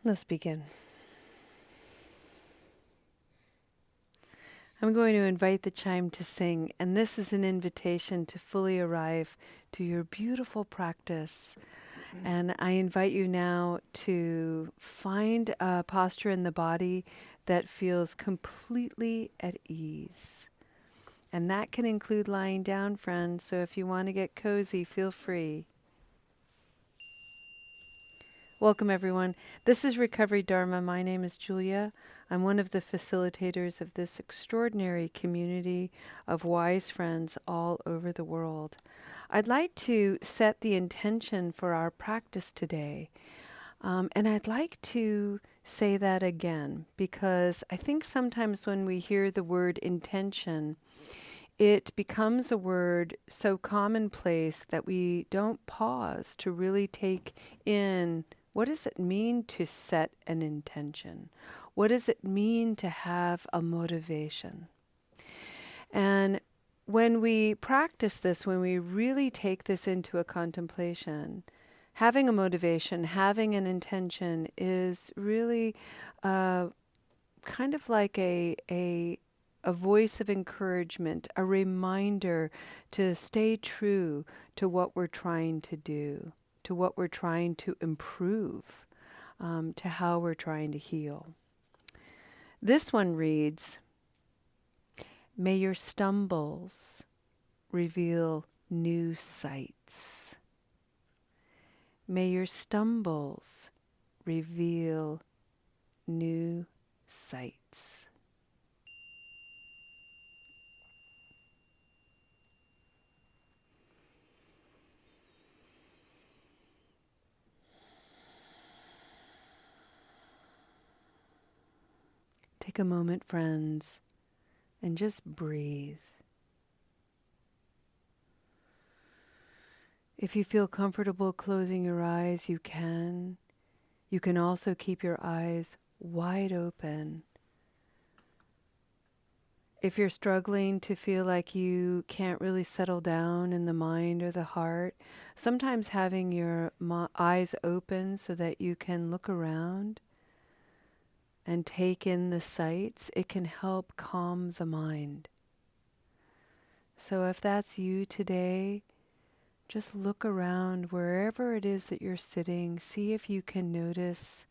Let's begin. I'm going to invite the chime to sing, and this is an invitation to fully arrive to your beautiful practice. And I invite you now to find a posture in the body that feels completely at ease. And that can include lying down, friends. So if you want to get cozy, feel free. Welcome, everyone. This is Recovery Dharma. My name is Julia. I'm one of the facilitators of this extraordinary community of wise friends all over the world. I'd like to set the intention for our practice today. And I'd like to say that again, because I think sometimes when we hear the word intention, it becomes a word so commonplace that we don't pause to really take in what does it mean to set an intention? What does it mean to have a motivation? And when we practice this, when we really take this into a contemplation, having a motivation, having an intention is really kind of like a voice of encouragement, a reminder to stay true to what we're trying to do, to what we're trying to improve, to how we're trying to heal. This one reads, "May your stumbles reveal new sights. May your stumbles reveal new sights." Take a moment, friends, and just breathe. If you feel comfortable closing your eyes, you can. You can also keep your eyes wide open. If you're struggling to feel like you can't really settle down in the mind or the heart, sometimes having your eyes open so that you can look around and take in the sights, it can help calm the mind. So if that's you today, just look around wherever it is that you're sitting. See if you can notice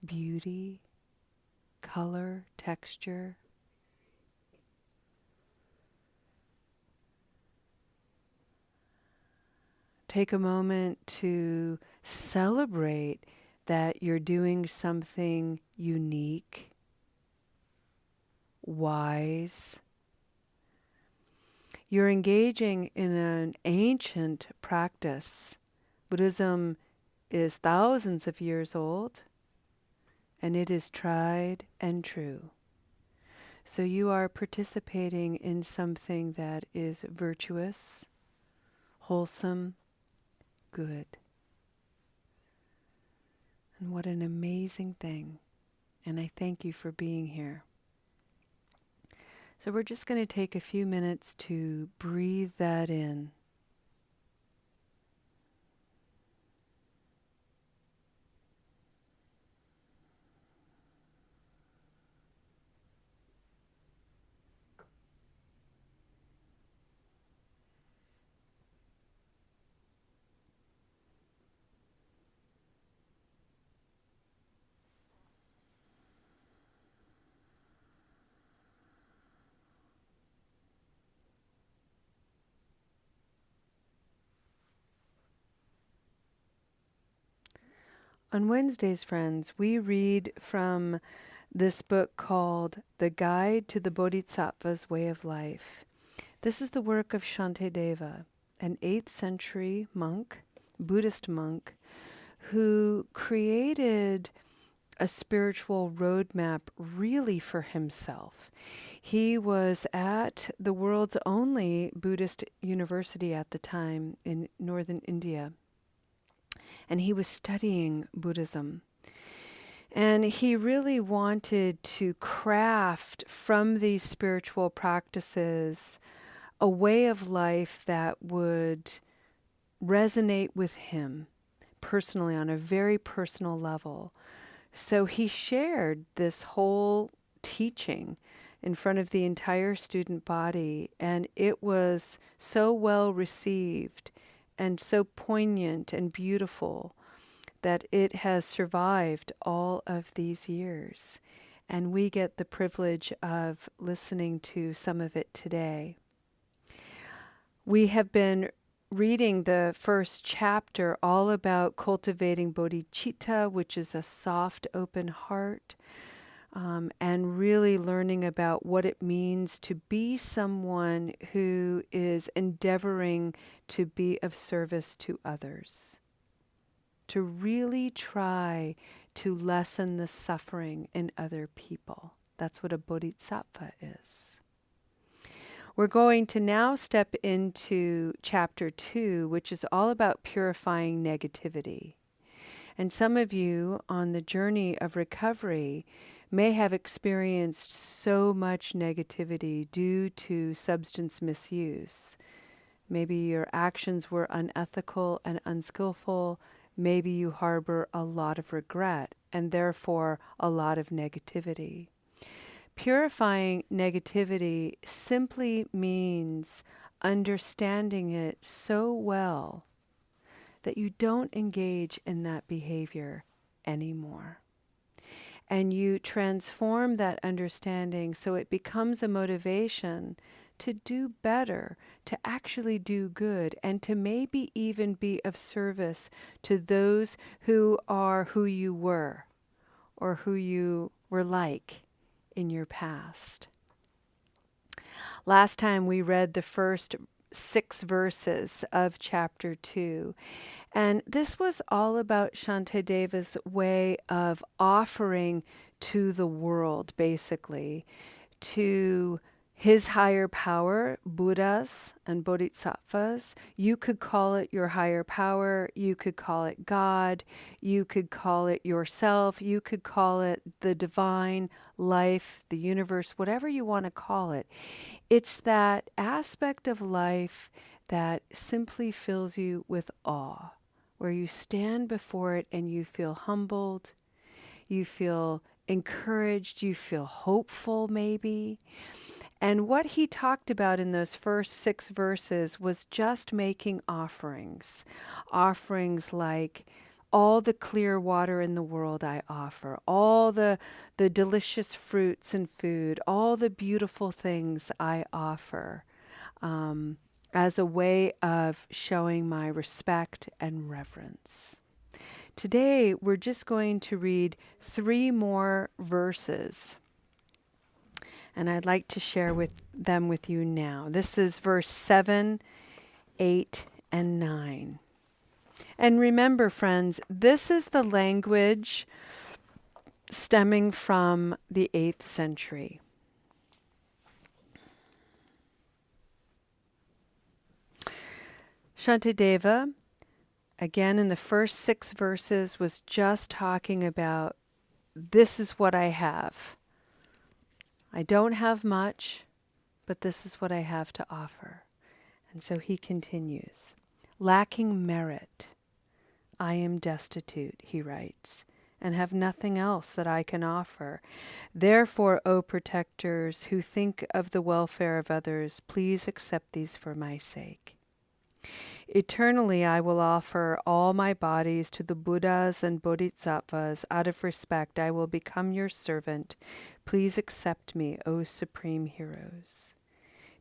beauty, color, texture. Take a moment to celebrate that you're doing something unique, wise. You're engaging in an ancient practice. Buddhism is thousands of years old, and it is tried and true. So you are participating in something that is virtuous, wholesome, good. And what an amazing thing. And I thank you for being here. So we're just going to take a few minutes to breathe that in. On Wednesdays, friends, we read from this book called The Guide to the Bodhisattva's Way of Life. This is the work of Shantideva, an 8th century monk, Buddhist monk, who created a spiritual roadmap really for himself. He was at the world's only Buddhist university at the time in northern India, and he was studying Buddhism. And he really wanted to craft from these spiritual practices a way of life that would resonate with him personally on a very personal level. so he shared this whole teaching in front of the entire student body, and it was so well received and so poignant and beautiful that it has survived all of these years. And we get the privilege of listening to some of it today. We have been reading the first chapter all about cultivating bodhicitta, which is a soft, open heart, and really learning about what it means to be someone who is endeavoring to be of service to others, to really try to lessen the suffering in other people. That's what a bodhisattva is. We're going to now step into chapter 2, which is all about purifying negativity. And some of you on the journey of recovery may have experienced so much negativity due to substance misuse. Maybe your actions were unethical and unskillful. Maybe you harbor a lot of regret and therefore a lot of negativity. Purifying negativity simply means understanding it so well that you don't engage in that behavior anymore. And you transform that understanding so it becomes a motivation to do better, to actually do good, and to maybe even be of service to those who are who you were or who you were like in your past. Last time we read the first 6 verses of chapter 2, and this was all about Shantideva's way of offering to the world, basically, to his higher power, Buddhas and Bodhisattvas. You could call it your higher power, you could call it God, you could call it yourself, you could call it the divine life, the universe, whatever you want to call it. It's that aspect of life that simply fills you with awe, where you stand before it and you feel humbled, you feel encouraged, you feel hopeful maybe. And what he talked about in those first 6 verses was just making offerings. Offerings like, all the clear water in the world I offer, all the delicious fruits and food, all the beautiful things I offer, as a way of showing my respect and reverence. Today, we're just going to read 3 more verses, and I'd like to share them with you now. This is verse 7, 8, and 9. And remember, friends, this is the language stemming from the 8th century. Shantideva, again in the first 6 verses, was just talking about, this is what I have. I don't have much, but this is what I have to offer. And so he continues, lacking merit, I am destitute, he writes, and have nothing else that I can offer. Therefore, O protectors who think of the welfare of others, please accept these for my sake. Eternally I will offer all my bodies to the Buddhas and Bodhisattvas. Out of respect, I will become your servant. Please accept me, O supreme heroes.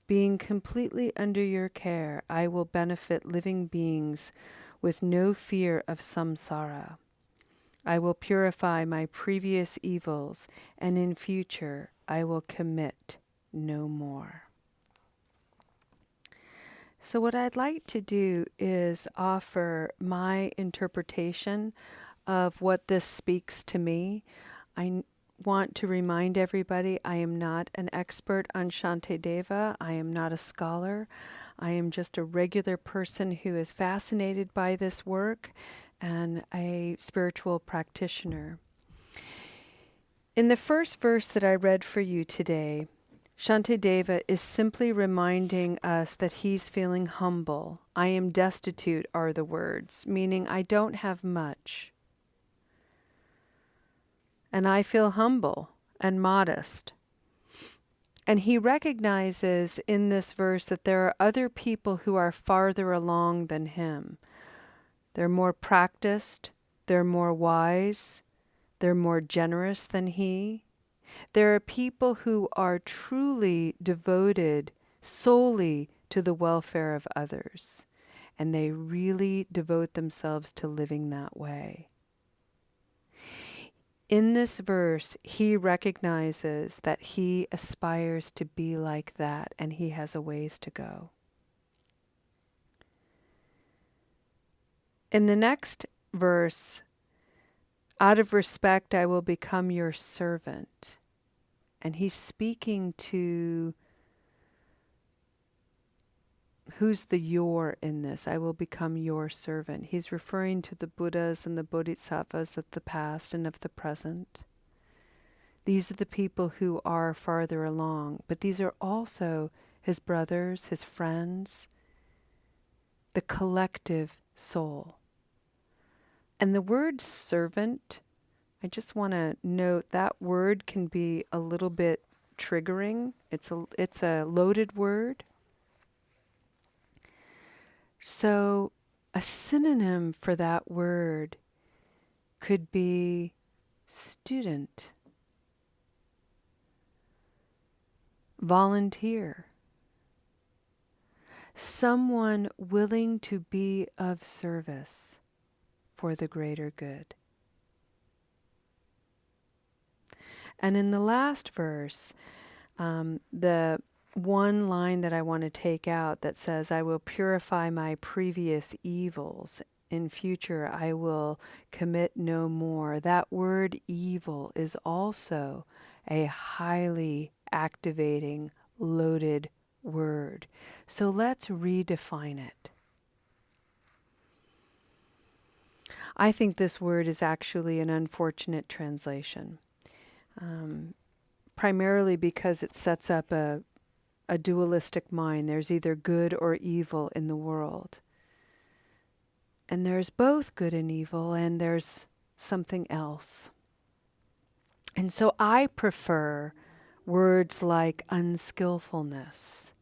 Being completely under your care, I will benefit living beings with no fear of samsara. I will purify my previous evils, and in future I will commit no more. So what I'd like to do is offer my interpretation of what this speaks to me. I want to remind everybody I am not an expert on Shantideva. I am not a scholar. I am just a regular person who is fascinated by this work and a spiritual practitioner. In the first verse that I read for you today, Shantideva is simply reminding us that he's feeling humble. I am destitute are the words, meaning I don't have much. and I feel humble and modest. And he recognizes in this verse that there are other people who are farther along than him. They're more practiced, they're more wise, they're more generous than he. There are people who are truly devoted solely to the welfare of others, and they really devote themselves to living that way. In this verse, he recognizes that he aspires to be like that, and he has a ways to go. In the next verse, out of respect, I will become your servant. And he's speaking to who's the your in this? I will become your servant. He's referring to the Buddhas and the Bodhisattvas of the past and of the present. These are the people who are farther along, but these are also his brothers, his friends, the collective soul. And the word servant, I just want to note that word can be a little bit triggering. It's a loaded word. So a synonym for that word could be student, volunteer, someone willing to be of service for the greater good. And in the last verse, the one line that I want to take out that says, I will purify my previous evils. In future, I will commit no more. That word evil is also a highly activating, loaded word. So let's redefine it. I think this word is actually an unfortunate translation. Primarily because it sets up a dualistic mind. There's either good or evil in the world. And there's both good and evil, and there's something else. And so I prefer words like unskillfulness.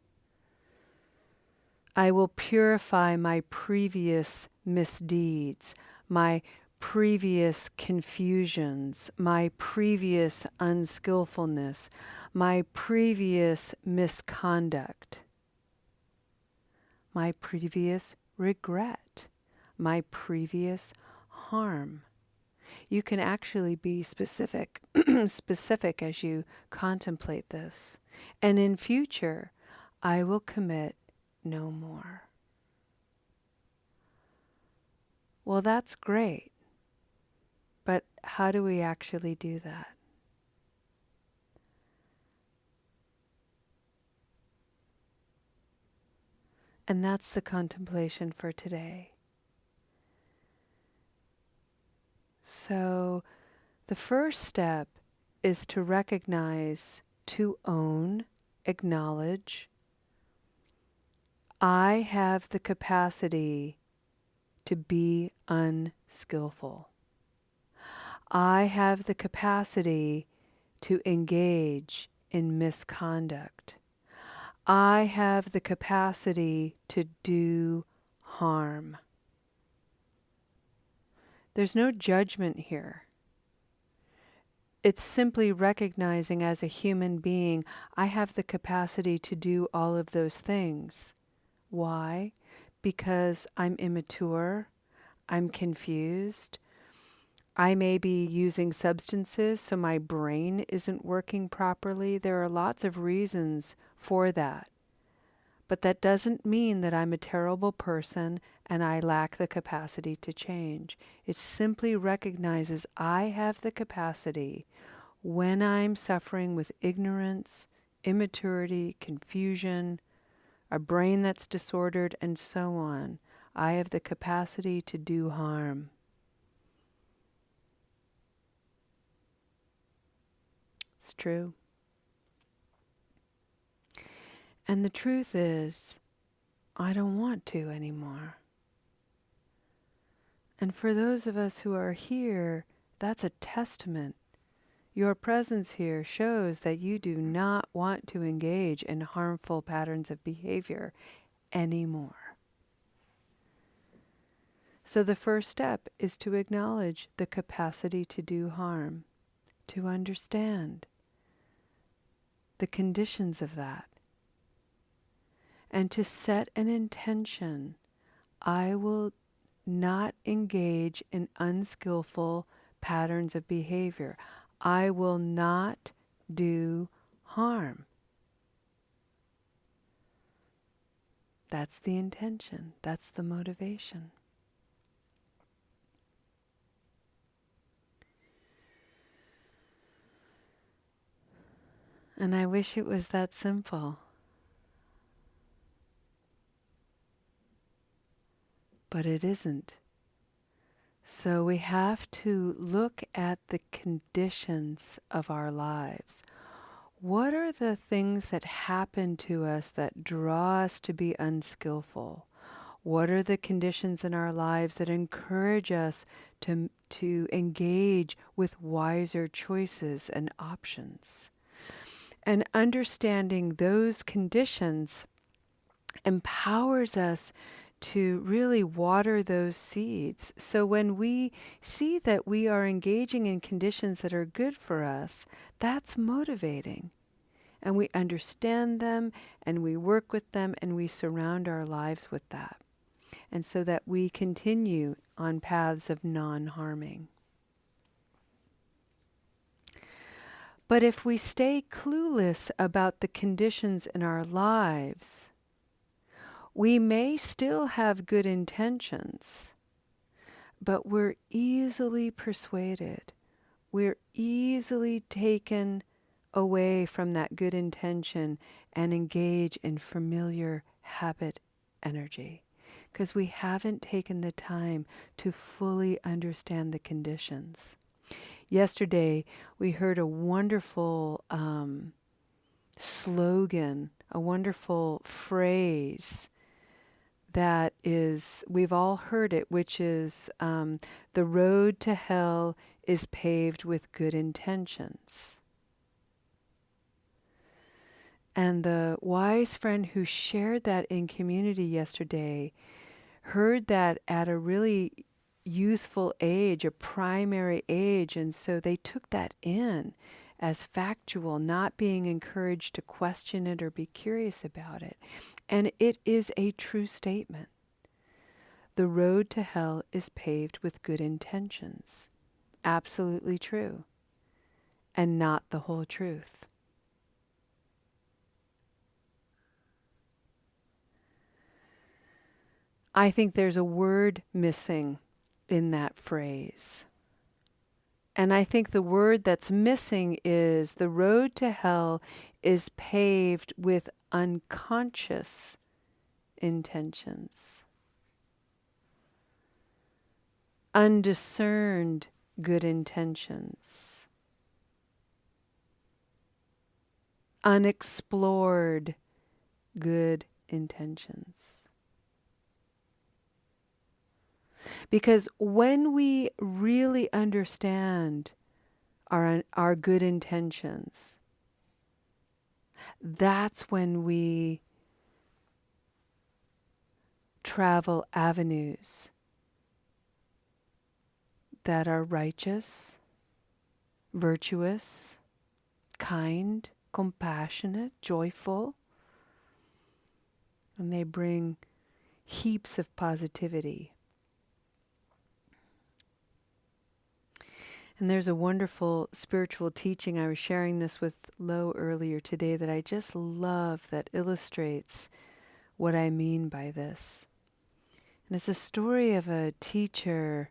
I will purify my previous misdeeds, my previous confusions, my previous unskillfulness, my previous misconduct, my previous regret, my previous harm. You can actually be specific, specific as you contemplate this. And in future, I will commit no more. Well, that's great. But how do we actually do that? And that's the contemplation for today. So the first step is to recognize, to own, acknowledge, I have the capacity to be unskillful. I have the capacity to engage in misconduct. I have the capacity to do harm. There's no judgment here. It's simply recognizing as a human being, I have the capacity to do all of those things. Why? Because I'm immature, I'm confused, I may be using substances so my brain isn't working properly. There are lots of reasons for that. But that doesn't mean that I'm a terrible person and I lack the capacity to change. It simply recognizes I have the capacity when I'm suffering with ignorance, immaturity, confusion, a brain that's disordered, and so on. I have the capacity to do harm. It's true. And the truth is, I don't want to anymore. And for those of us who are here, that's a testament Your presence here shows that you do not want to engage in harmful patterns of behavior anymore. So the first step is to acknowledge the capacity to do harm, to understand the conditions of that, and to set an intention. I will not engage in unskillful patterns of behavior. I will not do harm. That's the intention. That's the motivation. And I wish it was that simple. But it isn't. So we have to look at the conditions of our lives. What are the things that happen to us that draw us to be unskillful? What are the conditions in our lives that encourage us to engage with wiser choices and options? And understanding those conditions empowers us to really water those seeds. So when we see that we are engaging in conditions that are good for us, that's motivating. And we understand them, and we work with them, and we surround our lives with that. And so that we continue on paths of non-harming. But if we stay clueless about the conditions in our lives, we may still have good intentions, but we're easily persuaded. We're easily taken away from that good intention and engage in familiar habit energy, because we haven't taken the time to fully understand the conditions. Yesterday, we heard a wonderful slogan, a wonderful phrase that is, we've all heard it, which is, the road to hell is paved with good intentions. And the wise friend who shared that in community yesterday heard that at a really youthful age, a primary age, and so they took that in as factual, not being encouraged to question it or be curious about it. And it is a true statement. The road to hell is paved with good intentions. Absolutely true. And not the whole truth. I think there's a word missing in that phrase. And I think the word that's missing is the road to hell is paved with unconscious intentions. Undiscerned good intentions. Unexplored good intentions. Because when we really understand our good intentions, that's when we travel avenues that are righteous, virtuous, kind, compassionate, joyful, and they bring heaps of positivity. And there's a wonderful spiritual teaching, I was sharing this with Lo earlier today, that I just love, that illustrates what I mean by this. And it's a story of a teacher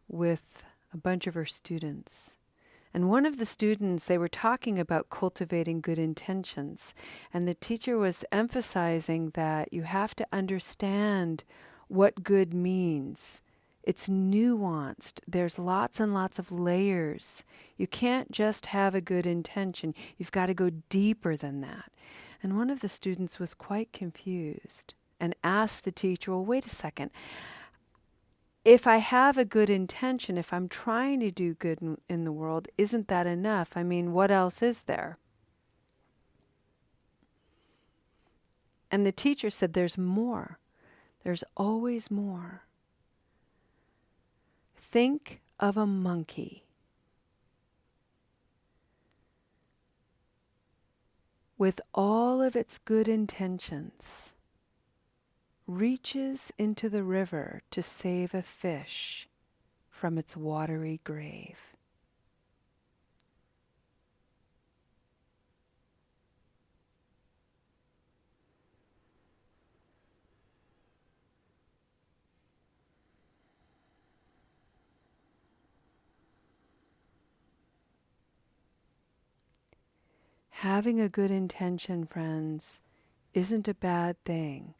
with a bunch of her students. And one of the students, they were talking about cultivating good intentions. And the teacher was emphasizing that you have to understand what good means. It's nuanced. There's lots and lots of layers. You can't just have a good intention. You've got to go deeper than that. And one of the students was quite confused and asked the teacher, well, wait a second. if I have a good intention, if I'm trying to do good in the world, isn't that enough? I mean, what else is there? And the teacher said, there's more. There's always more. Think of a monkey with all of its good intentions, reaches into the river to save a fish from its watery grave. Having a good intention, friends, isn't a bad thing.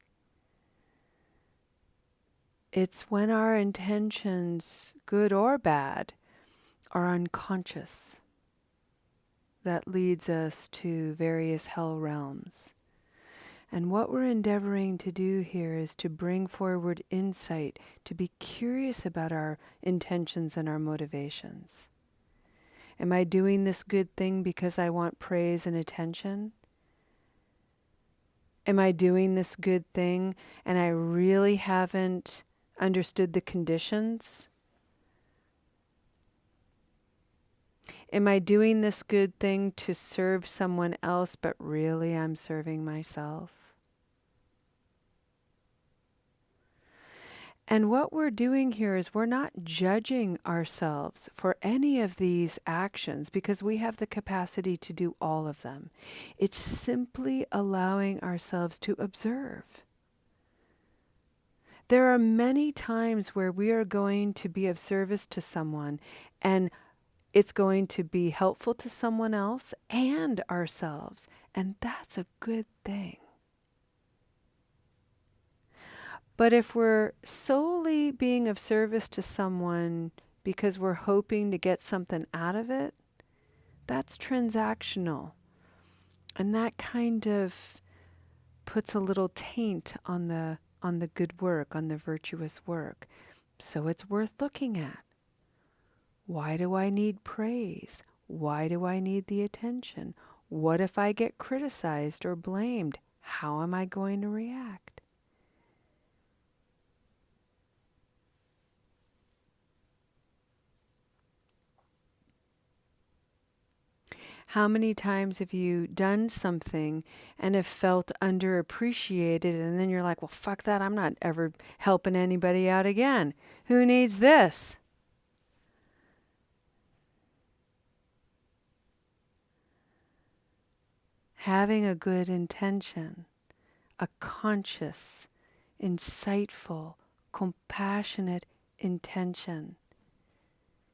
It's when our intentions, good or bad, are unconscious that leads us to various hell realms. And what we're endeavoring to do here is to bring forward insight, to be curious about our intentions and our motivations. Am I doing this good thing because I want praise and attention? Am I doing this good thing and I really haven't understood the conditions? Am I doing this good thing to serve someone else, but really I'm serving myself? And what we're doing here is we're not judging ourselves for any of these actions because we have the capacity to do all of them. It's simply allowing ourselves to observe. There are many times where we are going to be of service to someone and it's going to be helpful to someone else and ourselves. And that's a good thing. But if we're solely being of service to someone because we're hoping to get something out of it, that's transactional. And that kind of puts a little taint on the good work, on the virtuous work. So it's worth looking at. Why do I need praise? Why do I need the attention? What if I get criticized or blamed? How am I going to react? How many times have you done something and have felt underappreciated and then you're like, well, fuck that, I'm not ever helping anybody out again. Who needs this? Having a good intention, a conscious, insightful, compassionate intention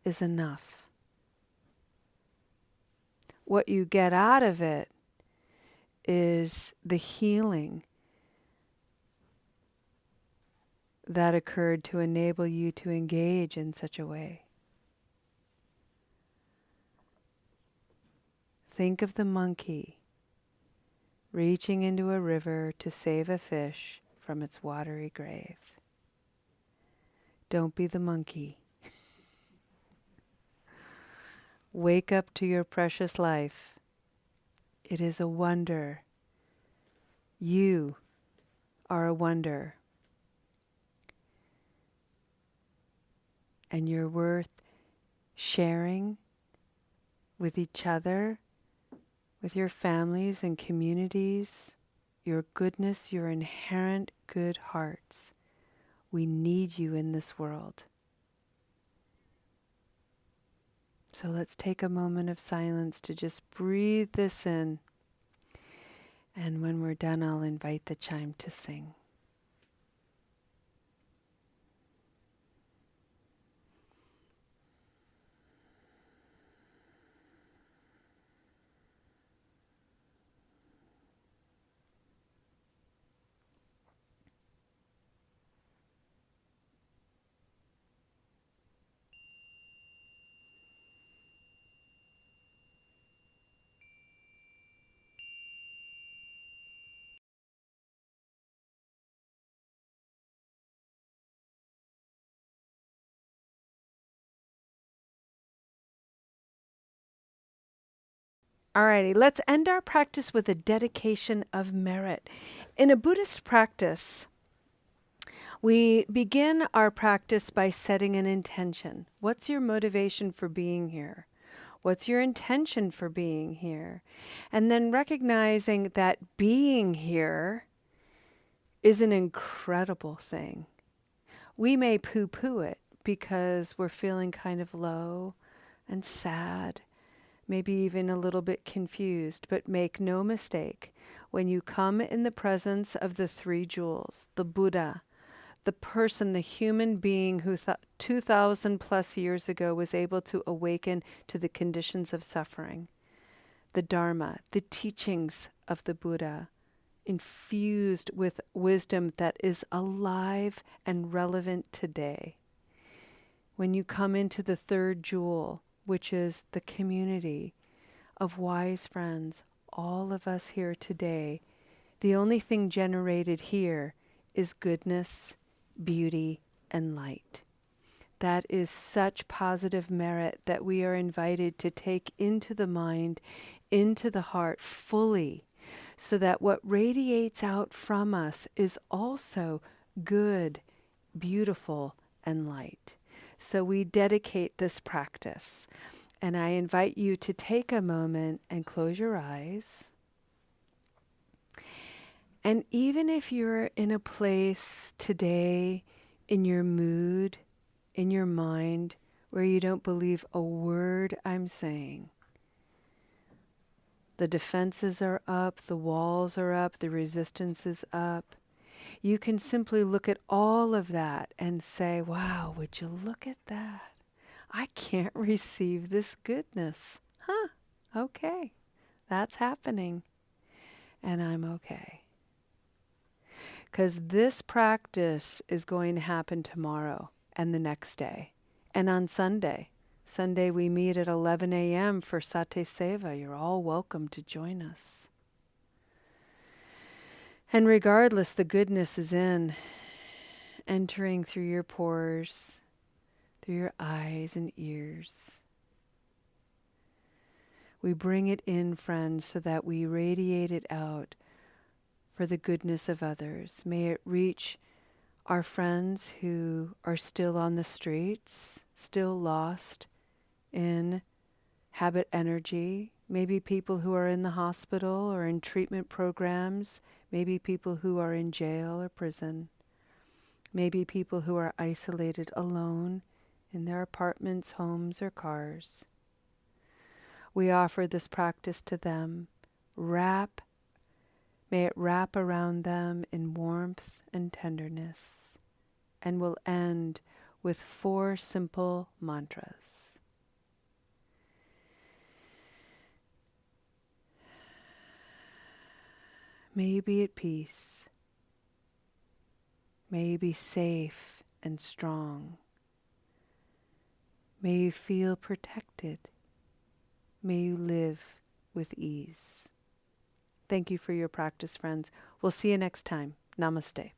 is enough. What you get out of it is the healing that occurred to enable you to engage in such a way. Think of the monkey reaching into a river to save a fish from its watery grave. Don't be the monkey. Wake up to your precious life. It is a wonder. You are a wonder. And you're worth sharing with each other, with your families and communities, your goodness, your inherent good hearts. We need you in this world. So let's take a moment of silence to just breathe this in. And when we're done, I'll invite the chime to sing. Alrighty, let's end our practice with a dedication of merit. In a Buddhist practice, we begin our practice by setting an intention. What's your motivation for being here? What's your intention for being here? And then recognizing that being here is an incredible thing. We may poo-poo it because we're feeling kind of low and sad, maybe even a little bit confused, but make no mistake, when you come in the presence of the three jewels, the Buddha, the person, the human being who 2,000 plus years ago was able to awaken to the conditions of suffering, the Dharma, the teachings of the Buddha, infused with wisdom that is alive and relevant today. When you come into the third jewel, which is the community of wise friends, all of us here today, the only thing generated here is goodness, beauty, and light. That is such positive merit that we are invited to take into the mind, into the heart fully, so that what radiates out from us is also good, beautiful, and light. So we dedicate this practice. And I invite you to take a moment and close your eyes. And even if you're in a place today in your mood, in your mind, where you don't believe a word I'm saying, the defenses are up, the walls are up, the resistance is up, you can simply look at all of that and say, wow, would you look at that? I can't receive this goodness. Huh, okay, that's happening. And I'm okay. Because this practice is going to happen tomorrow and the next day. And on Sunday. Sunday we meet at 11 a.m. for Sate Seva. You're all welcome to join us. And regardless, the goodness is entering through your pores, through your eyes and ears. We bring it in, friends, so that we radiate it out for the goodness of others. May it reach our friends who are still on the streets, still lost in habit energy, maybe people who are in the hospital or in treatment programs, maybe people who are in jail or prison, maybe people who are isolated alone in their apartments, homes, or cars. We offer this practice to them. May it wrap around them in warmth and tenderness, and will end with 4 simple mantras. May you be at peace. May you be safe and strong. May you feel protected. May you live with ease. Thank you for your practice, friends. We'll see you next time. Namaste.